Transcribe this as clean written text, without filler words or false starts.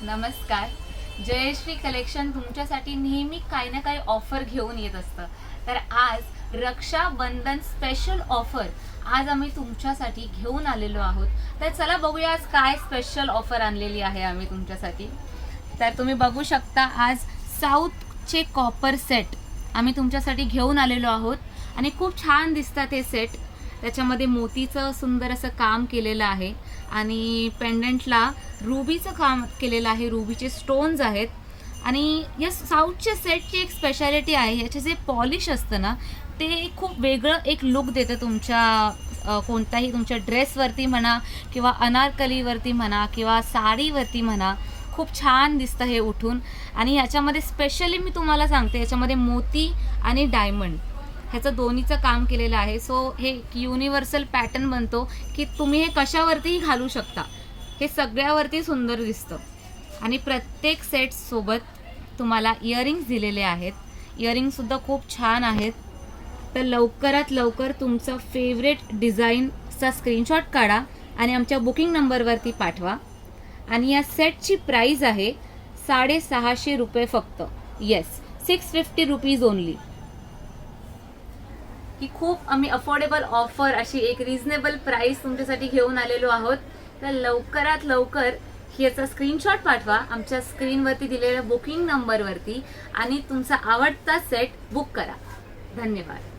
नमस्कार. जयश्री कलेक्शन तुमच्यासाठी नेहमी काही ना काही ऑफर घेऊन येत असतं. तर आज रक्षाबंधन स्पेशल ऑफर आज आम्ही तुमच्यासाठी घेऊन आलेलो आहोत. तर चला बघूया आज काय स्पेशल ऑफर आणलेली आहे आम्ही तुमच्यासाठी. तर तुम्ही बघू शकता आज साऊथचे कॉपर सेट आम्ही तुमच्यासाठी घेऊन आलेलो आहोत आणि खूप छान दिसतात हे सेट. त्याच्यामध्ये मोतीचं सुंदर असं काम केलेलं आहे आणि पेंडंटला रुबीचं काम केलेलं आहे. रुबीचे स्टोन्स आहेत आणि या साऊथच्या सेटची एक स्पेशालिटी आहे, याचे जे पॉलिश असतं ना ते खूप वेगळं एक लुक देतं तुमच्या कोणत्याही तुमच्या ड्रेसवरती म्हणा किंवा अनारकलीवरती म्हणा किंवा साडीवरती म्हणा. खूप छान दिसतं हे उठून. आणि ह्याच्यामध्ये स्पेशली मी तुम्हाला सांगते, याच्यामध्ये मोती आणि डायमंड ह्याचं दोन्हीचं काम केलेलं आहे. सो हे युनिव्हर्सल पॅटर्न बनतो की तुम्ही हे कशावरतीही घालू शकता. हे सगळ्यावरती सुंदर दिसतं. आणि प्रत्येक सेटसोबत तुम्हाला इयरिंग्स दिलेले आहेत. इयरिंगसुद्धा खूप छान आहेत. तर लवकरात लवकर तुमचा फेवरेट डिझाईनचा स्क्रीनशॉट काढा आणि आमच्या बुकिंग नंबरवरती पाठवा. आणि या सेटची प्राईज आहे 650 रुपये फक्त. Yes, 650 rupees only. की खूप आम्ही अफोर्डेबल ऑफर अशी एक रिझनेबल प्राइस तुमच्यासाठी घेऊन आलेलो आहोत. तर लवकरात लवकर याचा स्क्रीनशॉट पाठवा आमच्या स्क्रीनवरती दिलेल्या बुकिंग नंबरवरती आणि तुमचा आवडता सेट बुक करा. धन्यवाद.